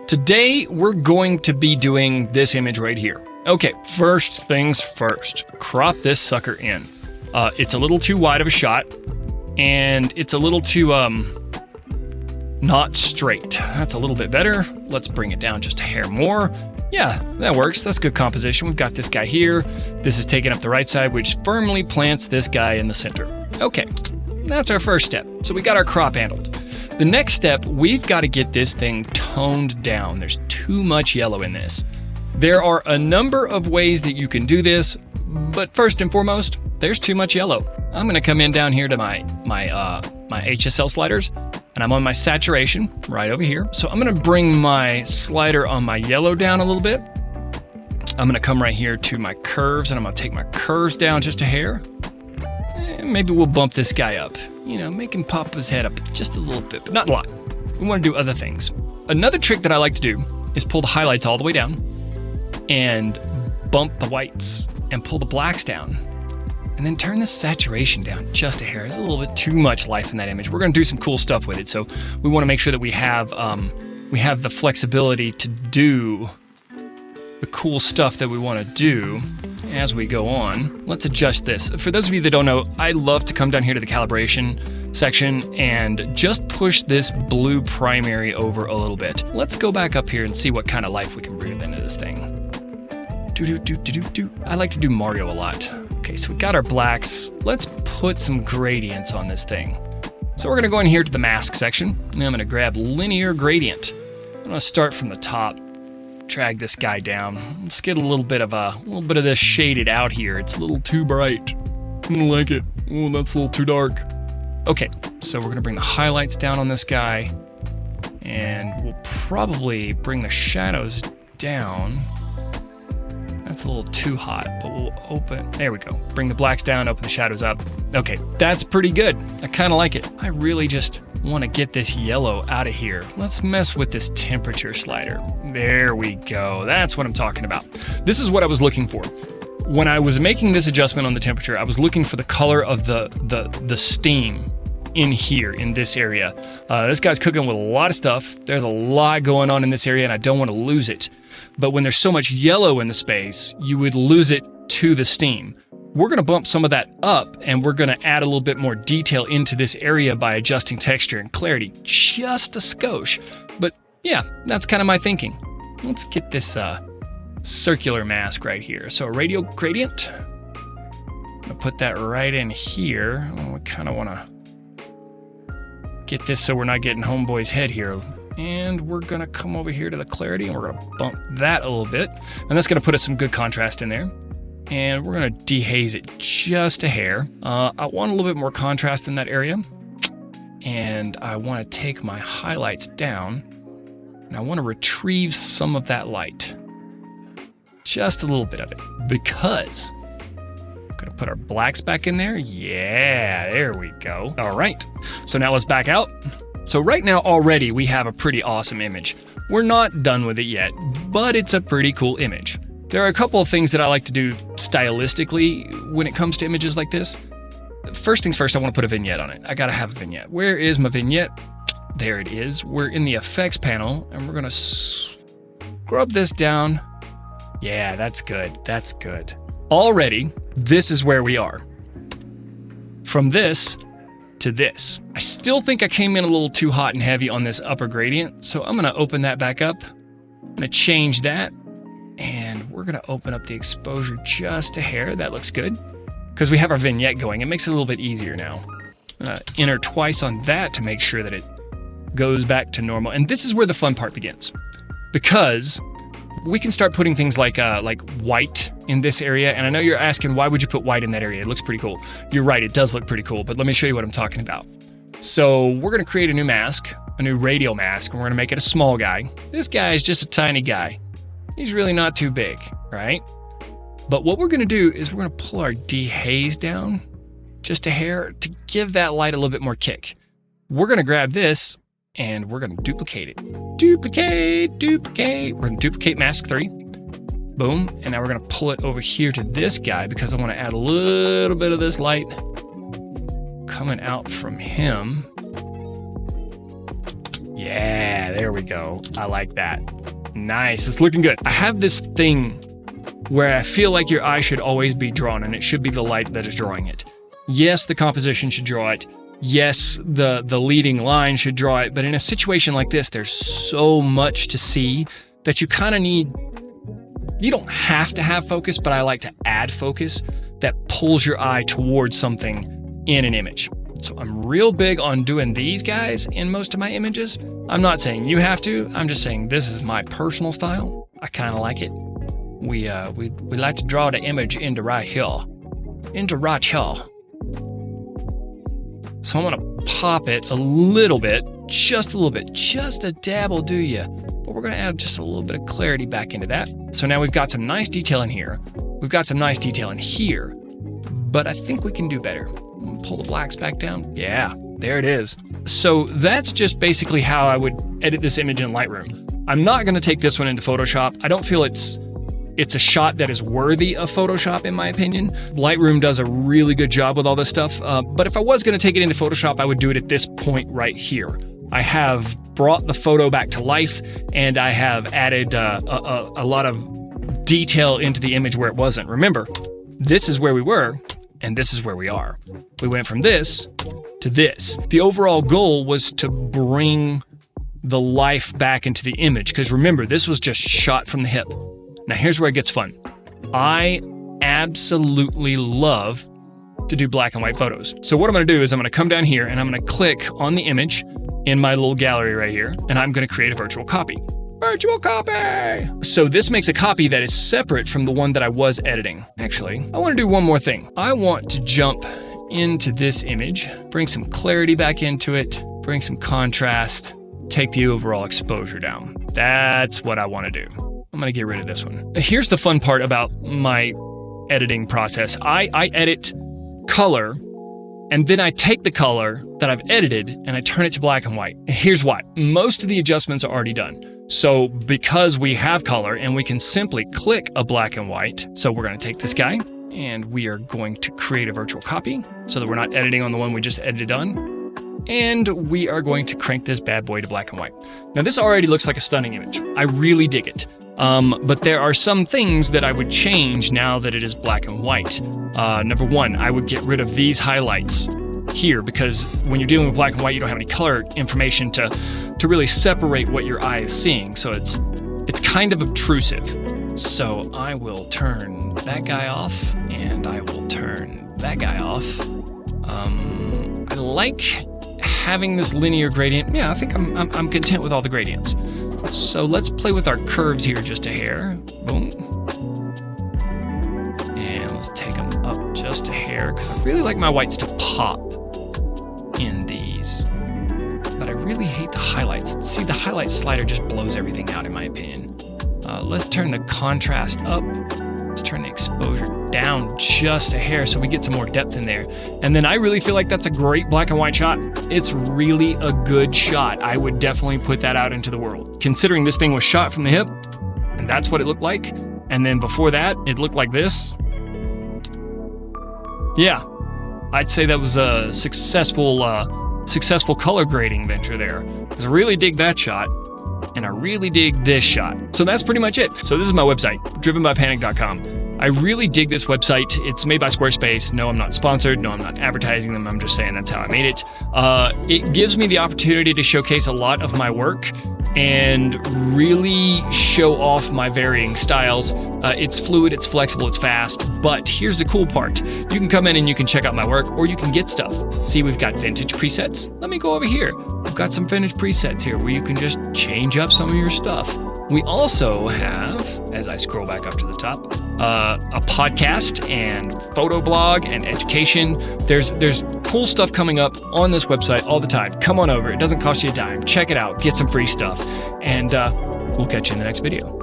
Today, we're going to be doing this image right here. Okay, first things first, crop this sucker in. It's a little too wide of a shot, and it's a little too, not straight. That's a little bit better. Let's bring it down just a hair more. Yeah, that works. That's good composition. We've got this guy here. This is taking up the right side, which firmly plants this guy in the center. Okay, that's our first step. So we got our crop handled. The next step, we've got to get this thing toned down. There's too much yellow in this. There are a number of ways that you can do this, but first and foremost, there's too much yellow. I'm gonna come in down here to my HSL sliders, and I'm on my saturation right over here. So I'm gonna bring my slider on my yellow down a little bit. I'm gonna come right here to my curves, and I'm gonna take my curves down just a hair. And maybe we'll bump this guy up. You know, make him pop his head up just a little bit, but not a lot. We want to do other things. Another trick that I like to do is pull the highlights all the way down and bump the whites and pull the blacks down. And then turn the saturation down just a hair. There's a little bit too much life in that image. We're going to do some cool stuff with it. So we want to make sure that we have the flexibility to do the cool stuff that we want to do as we go on. Let's adjust this. For those of you that don't know, I love to come down here to the calibration section and just push this blue primary over a little bit. Let's go back up here and see what kind of life we can breathe into this thing. I like to do Mario a lot. Okay, so we got our blacks. Let's put some gradients on this thing. So we're gonna go in here to the mask section, and I'm gonna grab linear gradient. I'm gonna start from the top, drag this guy down. Let's get a little bit of this shaded out here. It's a little too bright. I don't like it. Oh, that's a little too dark. Okay, so we're gonna bring the highlights down on this guy, and we'll probably bring the shadows down. That's a little too hot, but we'll open, there we go. Bring the blacks down, open the shadows up. Okay, that's pretty good. I kind of like it. I really just want to get this yellow out of here. Let's mess with this temperature slider. There we go. That's what I'm talking about. This is what I was looking for. When I was making this adjustment on the temperature, I was looking for the color of the steam in here, in this area. This guy's cooking with a lot of stuff. There's a lot going on in this area, and I don't want to lose it. But when there's so much yellow in the space, you would lose it to the steam. We're gonna bump some of that up, and we're gonna add a little bit more detail into this area by adjusting texture and clarity just a skosh. But yeah, that's kind of my thinking. Let's get this circular mask right here. So a radial gradient. I'm gonna put that right in here. We kind of wanna get this so we're not getting homeboy's head here. And we're gonna come over here to the clarity, and we're gonna bump that a little bit. And that's gonna put us some good contrast in there. And we're gonna dehaze it just a hair. I want a little bit more contrast in that area. And I wanna take my highlights down, and I wanna retrieve some of that light. Just a little bit of it, because I'm gonna put our blacks back in there. Yeah, there we go. All right, so now let's back out. So right now already we have a pretty awesome image. We're not done with it yet, but it's a pretty cool image. There are a couple of things that I like to do stylistically when it comes to images like this. First things first, I want to put a vignette on it. I gotta have a vignette. Where is my vignette? There it is. We're in the effects panel, and we're gonna scrub this down. Yeah, that's good. That's good. Already, this is where we are. From this to this. I still think I came in a little too hot and heavy on this upper gradient, so I'm gonna open that back up. I'm gonna change that, and we're gonna open up the exposure just a hair. That looks good. Because we have our vignette going, it makes it a little bit easier now. Enter twice on that to make sure that it goes back to normal. And this is where the fun part begins. Because we can start putting things like white in this area. And I know you're asking, why would you put white in that area? It looks pretty cool. You're right, it does look pretty cool, but let me show you what I'm talking about. So we're gonna create a new mask, a new radial mask, and we're gonna make it a small guy. This guy is just a tiny guy. He's really not too big, right? But what we're gonna do is we're gonna pull our dehaze down just a hair to give that light a little bit more kick. We're gonna grab this and we're gonna duplicate it. Duplicate. We're gonna duplicate mask 3. Boom. And now we're gonna pull it over here to this guy because I wanna add a little bit of this light coming out from him. Yeah, there we go. I like that. Nice, it's looking good. I have this thing where I feel like your eye should always be drawn, and it should be the light that is drawing it. Yes, the composition should draw it. Yes, the leading line should draw it. But in a situation like this, there's so much to see that you kind of need, you don't have to have focus, but I like to add focus that pulls your eye towards something in an image. So I'm real big on doing these guys in most of my images. I'm not saying you have to. I'm just saying this is my personal style. I kind of like it. We like to draw the image into right here. Into right here. So I'm gonna pop it a little bit, just a little bit, just a dab will do ya. But we're gonna add just a little bit of clarity back into that. So now we've got some nice detail in here. We've got some nice detail in here, but I think we can do better. Pull the blacks back down. Yeah, there it is. So that's just basically how I would edit this image in Lightroom. I'm not gonna take this one into Photoshop. I don't feel it's a shot that is worthy of Photoshop, in my opinion. Lightroom does a really good job with all this stuff, but if I was gonna take it into Photoshop, I would do it at this point right here. I have brought the photo back to life, and I have added a lot of detail into the image where it wasn't. Remember, this is where we were, and this is where we are. We went from this to this. The overall goal was to bring the life back into the image, because remember, this was just shot from the hip. Now here's where it gets fun. I absolutely love to do black and white photos. So what I'm gonna do is I'm gonna come down here and I'm gonna click on the image in my little gallery right here, and I'm gonna create a virtual copy. Virtual copy! So this makes a copy that is separate from the one that I was editing. Actually, I wanna do one more thing. I want to jump into this image, bring some clarity back into it, bring some contrast, take the overall exposure down. That's what I wanna do. I'm gonna get rid of this one. Here's the fun part about my editing process. I edit color, and then I take the color that I've edited and I turn it to black and white. Here's why. Most of the adjustments are already done. So because we have color and we can simply click a black and white, so we're gonna take this guy and we are going to create a virtual copy so that we're not editing on the one we just edited on. And we are going to crank this bad boy to black and white. Now this already looks like a stunning image. I really dig it. But there are some things that I would change now that it is black and white. Number one, I would get rid of these highlights here, because when you're dealing with black and white, you don't have any color information to really separate what your eye is seeing. So it's kind of obtrusive. So I will turn that guy off, and I will turn that guy off. I like having this linear gradient. Yeah, I think I'm content with all the gradients. So let's play with our curves here just a hair. Boom. And let's take them up just a hair, because I really like my whites to pop in these. But I really hate the highlights. See, the highlight slider just blows everything out, in my opinion. Let's turn the contrast up. Let's turn the exposure down just a hair so we get some more depth in there. And then I really feel like that's a great black and white shot. It's really a good shot. I would definitely put that out into the world. Considering this thing was shot from the hip, and that's what it looked like, and then before that, it looked like this. Yeah, I'd say that was a successful color grading venture there. Because I really dig that shot. And I really dig this shot. So that's pretty much it. So this is my website, drivenbypanic.com. I really dig this website. It's made by Squarespace. No, I'm not sponsored. No, I'm not advertising them. I'm just saying that's how I made it. It gives me the opportunity to showcase a lot of my work and really show off my varying styles. It's fluid, it's flexible, it's fast, but here's the cool part. You can come in and you can check out my work, or you can get stuff. See, we've got vintage presets. Let me go over here. We've got some vintage presets here where you can just change up some of your stuff. We also have, as I scroll back up to the top, a podcast and photo blog and education. There's cool stuff coming up on this website all the time. Come on over. It doesn't cost you a dime. Check it out. Get some free stuff. And we'll catch you in the next video.